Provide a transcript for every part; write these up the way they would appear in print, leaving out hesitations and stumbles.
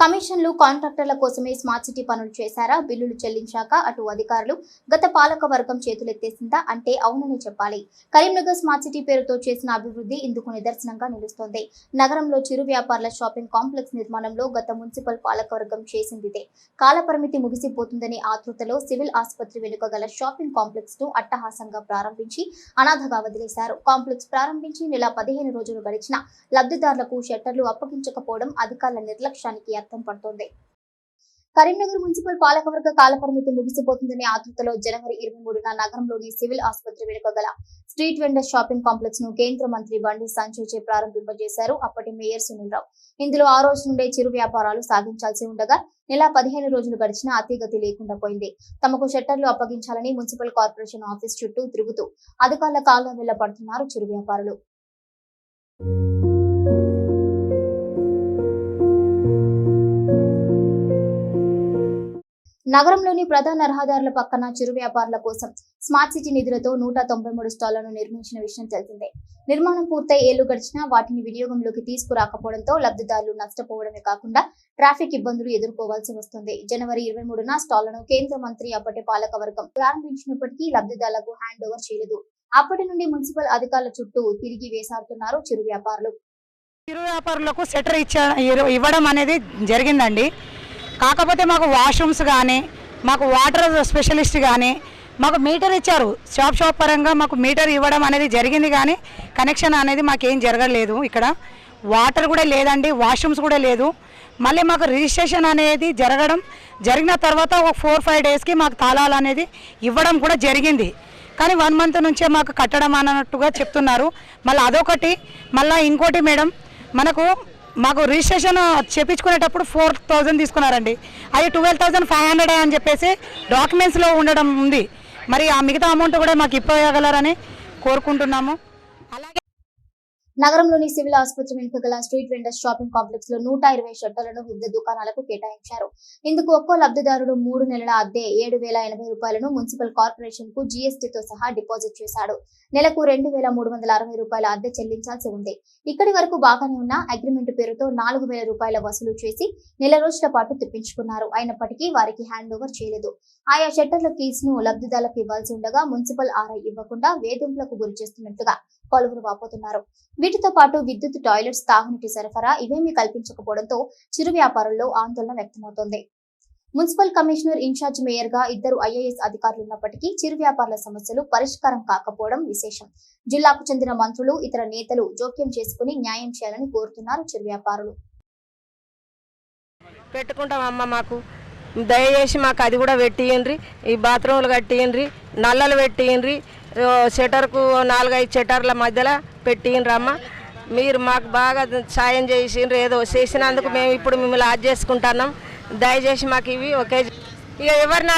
కమిషన్లు కాంట్రాక్టర్ల కోసమే స్మార్ట్ సిటీ పనులు చేశారా? బిల్లులు చెల్లించాక అటు అధికారులు గత పాలక వర్గం చేతులెత్తేసిందా అంటే అవుననే చెప్పాలి. కరీంనగర్ స్మార్ట్ సిటీ పేరుతో చేసిన అభివృద్ధి ఇందుకు నిదర్శనంగా నిలుస్తోంది. నగరంలో చిరు వ్యాపారుల షాపింగ్ కాంప్లెక్స్ నిర్మాణంలో గత మున్సిపల్ పాలకవర్గం చేసిందిదే. కాలపరిమితి ముగిసిపోతుందని ఆతృతలో సివిల్ ఆసుపత్రి వెనుక గల షాపింగ్ కాంప్లెక్స్ ను అట్టహాసంగా ప్రారంభించి అనాథగా వదిలేశారు. కాంప్లెక్స్ ప్రారంభించి నెల 15 రోజులు గడిచిన లబ్ధిదారులకు షట్టర్లు అప్పగించకపోవడం అధికారుల నిర్లక్ష్యానికి అర్థం పడుతోంది. కరీంనగర్ మున్సిపల్ పాలకవర్గ కాలపరిమితి ముగిసిపోతుందనే ఆతృతలో జనవరి 23న నగరంలోని సివిల్ ఆసుపత్రి వెనుక గల స్ట్రీట్ వెండర్ షాపింగ్ కాంప్లెక్స్ ను కేంద్ర మంత్రి బండి సంజయ్ చే ప్రారంభింపజేశారు. అప్పటి మేయర్ సునీల్ రావు. ఇందులో ఆ రోజు నుండే చిరు వ్యాపారాలు సాగించాల్సి ఉండగా నెల 15 రోజులు గడిచినా అతిగతి లేకుండా పోయింది. తమకు షట్టర్లు అప్పగించాలని మున్సిపల్ కార్పొరేషన్ ఆఫీస్ చుట్టూ తిరుగుతూ అధికారుల కాళ్ల వెళ్ల పడుతున్నారు చిరు వ్యాపారులు. నగరంలోని ప్రధాన రహదారుల పక్కన చిరు వ్యాపారుల కోసం స్మార్ట్ సిటీ నిధులతో 193 స్టాళ్లను నిర్మించిన విషయం తెలిసిందే. నిర్మాణం పూర్తయి ఏళ్లు గడిచినా వాటిని వినియోగంలోకి తీసుకురాకపోవడంతో లబ్ధిదారులు నష్టపోవడమే కాకుండా ట్రాఫిక్ ఇబ్బందులు ఎదుర్కోవాల్సి వస్తుంది. జనవరి 23న స్టాళ్లను కేంద్ర మంత్రి అప్పటి పాలక వర్గం ప్రారంభించినప్పటికీ లబ్ధిదారులకు హ్యాండ్ ఓవర్ చేయలేదు. అప్పటి నుండి మున్సిపల్ అధికారుల చుట్టూ తిరిగి వేసాడుతున్నారు చిరు వ్యాపారులు. చిరు వ్యాపారులకు సెటర్ ఇవ్వడం అనేది జరిగిందండి. కాకపోతే మాకు వాష్రూమ్స్ కానీ, మాకు వాటర్ స్పెషలిస్ట్ కానీ, మాకు మీటర్ ఇచ్చారు. షాప్ పరంగా మాకు మీటర్ ఇవ్వడం అనేది జరిగింది కానీ కనెక్షన్ అనేది మాకేం జరగలేదు. ఇక్కడ వాటర్ కూడా లేదండి, వాష్రూమ్స్ కూడా లేదు. మళ్ళీ మాకు రిజిస్ట్రేషన్ అనేది జరిగిన తర్వాత ఒక 4-5 డేస్కి మాకు తాళాలు అనేది ఇవ్వడం కూడా జరిగింది. కానీ 1 మంత్ నుంచే మాకు కట్టడం అన్నట్టుగా చెప్తున్నారు. మళ్ళీ అదొకటి, మళ్ళీ ఇంకోటి మేడం, మాకు రిజిస్ట్రేషన్ చేయించుకునేటప్పుడు 4,000 తీసుకున్నారండి. అది 12,500 అని చెప్పేసి డాక్యుమెంట్స్లో ఉండడం ఉంది. మరి ఆ మిగతా అమౌంట్ కూడా మాకు ఇవ్వగలరని కోరుకుంటున్నాము. అలాగే నగరంలోని సివిల్ ఆసుపత్రి వెనుక గల స్ట్రీట్ వెండర్స్ షాపింగ్ కాంప్లెక్స్ లో 120 షట్టర్లను వివిధ దుకాణాలకు కేటాయించారు. ఇందుకు ఒక్కో లబ్ధిదారుడు 3 నెలల అద్దె 7,080 రూపాయలను మున్సిపల్ కార్పొరేషన్ కు జీఎస్టీతో సహా డిపాజిట్ చేశాడు. నెలకు 2,360 రూపాయల అద్దె చెల్లించాల్సి ఉంది. ఇక్కడి వరకు బాగానే ఉన్న అగ్రిమెంట్ పేరుతో 4,000 రూపాయల వసూలు చేసి నెల రోజుల పాటు తిప్పించుకున్నారు. అయినప్పటికీ వారికి హ్యాండ్ ఓవర్ చేయలేదు. ఆయా షట్టర్ల కీస్ ను లబ్ధిదారులకు ఇవ్వాల్సి ఉండగా మున్సిపల్ ఆర్ఐ ఇవ్వకుండా వేధింపులకు గురి చేస్తున్నట్టుగా పలువురు వాపోతున్నారు. వీటితో పాటు విద్యుత్, టాయిలెట్స్, తాగునీటి సరఫరా ఇవేమీ కల్పించకపోవడంతో చిరు వ్యాపారుల్లో ఆందోళన వ్యక్తమవుతోంది. మున్సిపల్ కమిషనర్, ఇన్ఛార్జ్ మేయర్ గా 2 IAS అధికారులు ఉన్నప్పటికీ చిరు వ్యాపారుల సమస్యలు పరిష్కారం కాకపోవడం విశేషం. జిల్లాకు చెందిన మంత్రులు, ఇతర నేతలు జోక్యం చేసుకుని న్యాయం చేయాలని కోరుతున్నారు చిరు వ్యాపారులు. పెట్టుకుంటామమ్మ, మాకు దయచేసి మాకు అది కూడా పెట్టియండ్రి, ఈ బాత్రూములు కట్టియండ్రి, నల్లలు పెట్టియండ్రి, షటర్కు 4-5 షటర్ల మధ్యలో పెట్టిండ్రమ్మ. మీరు మాకు బాగా సాయం చేసిండ్రు. ఏదో చేసినందుకు మేము ఇప్పుడు మిమ్మల్ని ఆజ్ చేసుకుంటున్నాం. దయచేసి మాకు ఇవి ఒకే. ఇక ఎవరిని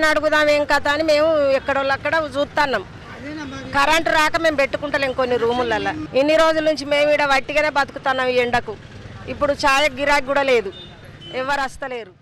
అడుగుదాం ఏం కథ అని మేము ఎక్కడోళ్ళక్కడ చూస్తున్నాం. కరెంటు రాక మేము పెట్టుకుంటలేం కొన్ని రూములలో. ఇన్ని రోజుల నుంచి మేము ఇక్కడ వట్టిగానే బతుకుతున్నాం ఈ ఎండకు. ఇప్పుడు ఛాయ గిరాకీ కూడా లేదు, ఎవరు వస్తలేరు.